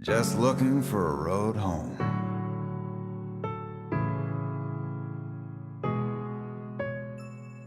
Just looking for a road home.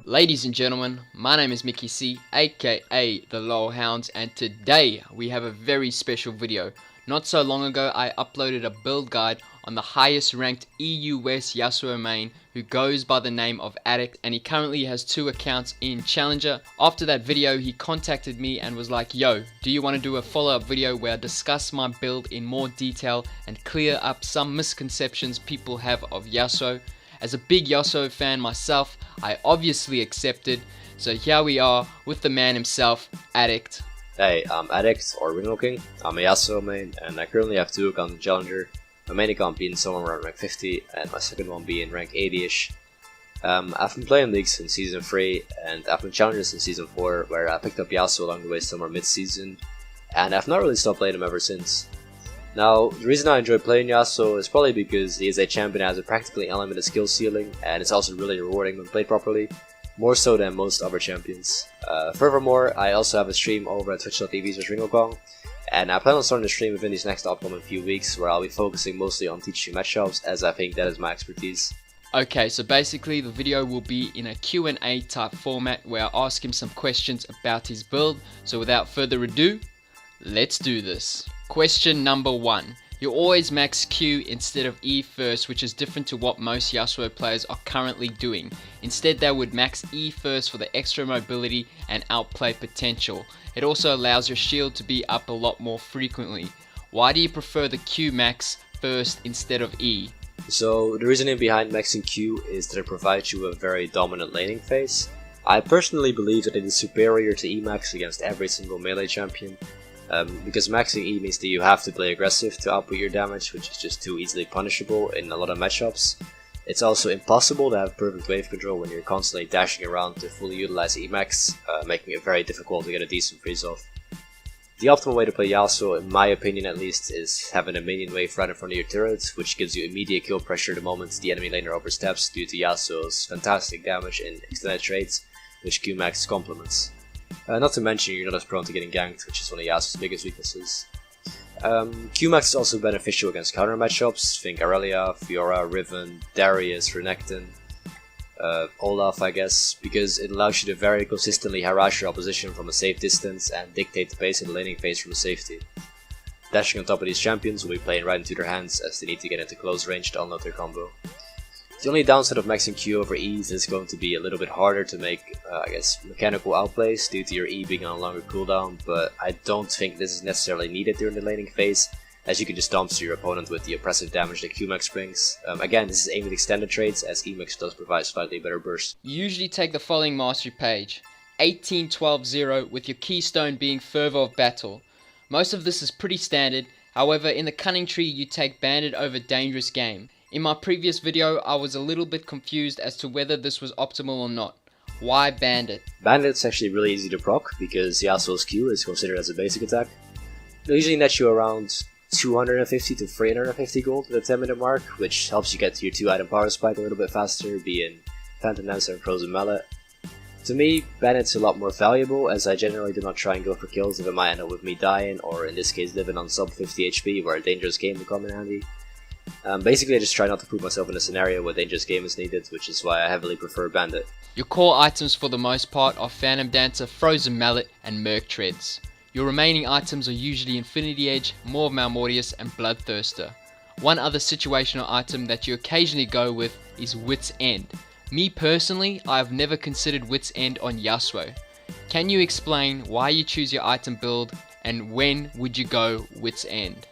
Ladies and gentlemen, my name is Mickey C, aka the Lol Hounds, and today we have a very special video. Not so long ago I uploaded a build guide on the highest ranked EUW Yasuo main who goes by the name of Addict, and he currently has 2 accounts in Challenger. After that video he contacted me and was like, yo, do you want to do a follow-up video where I discuss my build in more detail and clear up some misconceptions people have of Yasuo? As a big Yasuo fan myself, I obviously accepted, so here we are with the man himself, Addict. Hey, I'm Addict, or Ringo King. I'm a Yasuo main, and I currently have 2 accounts in Challenger. My main account being somewhere around rank 50, and my second one being rank 80ish. I've been playing League since Season 3, and I've been Challenger since Season 4, where I picked up Yasuo along the way somewhere mid-season, and I've not really stopped playing him ever since. Now, the reason I enjoy playing Yasuo is probably because he is a champion that has a practically unlimited skill ceiling, and it's also really rewarding when played properly, more so than most other champions. Furthermore, I also have a stream over at twitch.tv/RingoKong, and I plan on starting to stream within these next upcoming few weeks, where I'll be focusing mostly on teaching matchups, as I think that is my expertise. Okay, so basically the video will be in a Q&A type format where I ask him some questions about his build, so without further ado, let's do this. Question number 1. You always max Q instead of E first, which is different to what most Yasuo players are currently doing. Instead they would max E first for the extra mobility and outplay potential. It also allows your shield to be up a lot more frequently. Why do you prefer the Q max first instead of E? So, the reasoning behind maxing Q is that it provides you a very dominant laning phase. I personally believe that it is superior to E max against every single melee champion. Because maxing E means that you have to play aggressive to output your damage, which is just too easily punishable in a lot of matchups. It's also impossible to have perfect wave control when you're constantly dashing around to fully utilize E max, making it very difficult to get a decent freeze off. The optimal way to play Yasuo, in my opinion at least, is having a minion wave right in front of your turret, which gives you immediate kill pressure the moment the enemy laner oversteps due to Yasuo's fantastic damage in extended trades, which Q max complements. Not to mention you're not as prone to getting ganked, which is one of Yasuo's biggest weaknesses. Qmax is also beneficial against counter matchups, think Aurelia, Fiora, Riven, Darius, Renekton, Olaf I guess, because it allows you to very consistently harass your opposition from a safe distance and dictate the pace in the laning phase from safety. Dashing on top of these champions will be playing right into their hands as they need to get into close range to unload their combo. The only downside of maxing Q over E is it's going to be a little bit harder to make, I guess, mechanical outplays due to your E being on a longer cooldown, but I don't think this is necessarily needed during the laning phase, as you can just dumpster your opponent with the oppressive damage that Qmax brings. Again, this is aimed at extended trades, as Emax does provide slightly better burst. You usually take the following mastery page, 18-12-0, with your keystone being Fervor of Battle. Most of this is pretty standard, however in the Cunning Tree you take Bandit over Dangerous Game. In my previous video, I was a little bit confused as to whether this was optimal or not. Why Bandit? Bandit's actually really easy to proc, because Yasuo's Q is considered as a basic attack. It'll usually net you around 250 to 350 gold at the 10-minute mark, which helps you get to your 2-item power spike a little bit faster, being Phantom Dancer and Frozen Mallet. To me, Bandit's a lot more valuable, as I generally do not try and go for kills if it might end up with me dying, or in this case living on sub 50 HP, where a Dangerous Game will come in handy. Basically I just try not to put myself in a scenario where Dangerous Game is needed, which is why I heavily prefer Bandit. Your core items for the most part are Phantom Dancer, Frozen Mallet, and Merc Treds. Your remaining items are usually Infinity Edge, Maw of Malmortius, and Bloodthirster. One other situational item that you occasionally go with is Wit's End. Me personally, I have never considered Wit's End on Yasuo. Can you explain why you choose your item build, and when would you go Wit's End?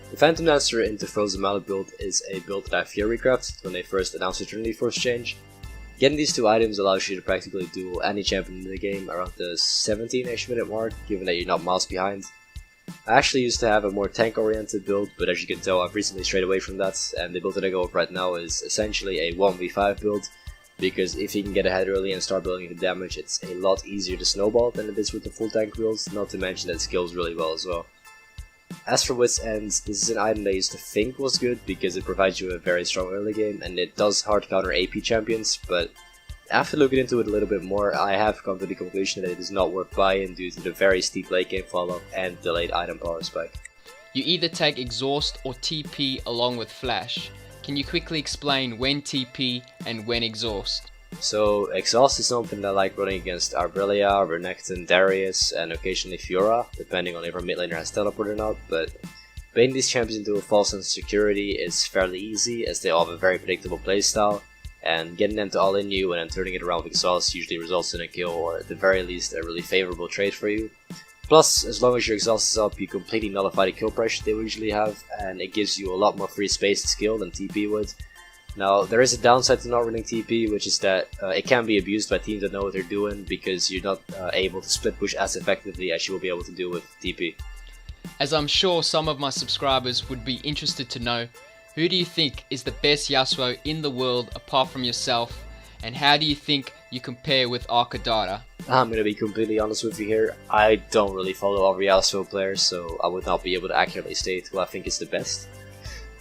The Phantom Dancer into Frozen Mallet build is a build that I Fury crafted when they first announced the Trinity Force change. Getting these 2 items allows you to practically duel any champion in the game around the 17ish minute mark, given that you're not miles behind. I actually used to have a more tank oriented build, but as you can tell I've recently strayed away from that, and the build that I go with right now is essentially a 1v5 build, because if you can get ahead early and start building the damage, it's a lot easier to snowball than it is with the full tank build, not to mention that it scales really well as well. As for Wit's End, this is an item that I used to think was good because it provides you a very strong early game and it does hard counter AP champions, but after looking into it a little bit more, I have come to the conclusion that it is not worth buying due to the very steep late game follow and delayed item power spike. You either take exhaust or TP along with flash. Can you quickly explain when TP and when exhaust? So exhaust is something that I like running against Arbrelia, Renekton, Darius, and occasionally Fiora, depending on if our mid laner has teleport or not, but baiting these champions into a false sense of security is fairly easy as they all have a very predictable playstyle, and getting them to all in you and then turning it around with exhaust usually results in a kill or at the very least a really favorable trade for you. Plus, as long as your exhaust is up, you completely nullify the kill pressure they usually have, and it gives you a lot more free space to skill than TP would. Now, there is a downside to not running TP, which is that it can be abused by teams that know what they're doing because you're not able to split push as effectively as you will be able to do with TP. As I'm sure some of my subscribers would be interested to know, who do you think is the best Yasuo in the world apart from yourself, and how do you think you compare with ArKaDaTa? I'm going to be completely honest with you here, I don't really follow other Yasuo players, so I would not be able to accurately state who I think is the best.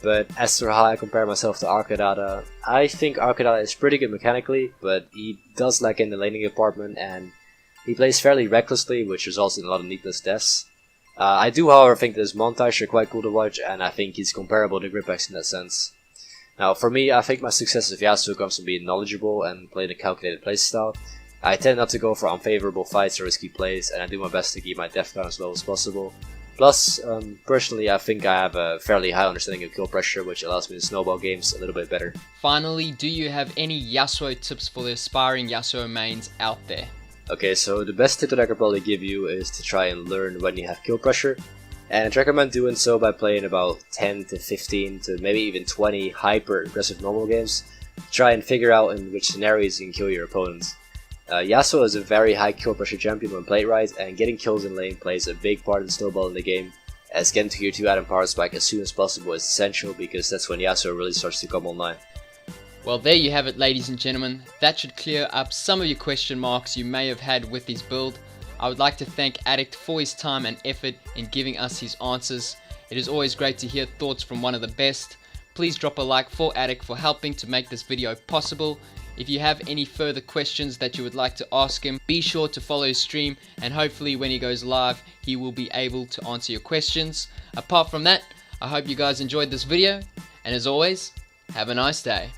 But as for how I compare myself to ArKaDaTa, I think ArKaDaTa is pretty good mechanically, but he does lack in the laning department and he plays fairly recklessly, which results in a lot of needless deaths. I do however think that his montage are quite cool to watch, and I think he's comparable to Gripex in that sense. Now for me, I think my success with Yasuo comes from being knowledgeable and playing a calculated playstyle. I tend not to go for unfavorable fights or risky plays, and I do my best to keep my death count as low as possible. Plus, personally, I think I have a fairly high understanding of kill pressure, which allows me to snowball games a little bit better. Finally, do you have any Yasuo tips for the aspiring Yasuo mains out there? Okay, so the best tip that I could probably give you is to try and learn when you have kill pressure. And I recommend doing so by playing about 10 to 15 to maybe even 20 hyper aggressive normal games. Try and figure out in which scenarios you can kill your opponents. Yasuo is a very high kill pressure champion when played right, and getting kills in lane plays a big part of the snowball in the game, as getting to your 2 item power spike as soon as possible is essential because that's when Yasuo really starts to come online. Well, there you have it, ladies and gentlemen. That should clear up some of your question marks you may have had with his build. I would like to thank Addict for his time and effort in giving us his answers. It is always great to hear thoughts from one of the best. Please drop a like for Addict for helping to make this video possible. If you have any further questions that you would like to ask him, be sure to follow his stream, and hopefully when he goes live he will be able to answer your questions. Apart from that, I hope you guys enjoyed this video, and as always, have a nice day.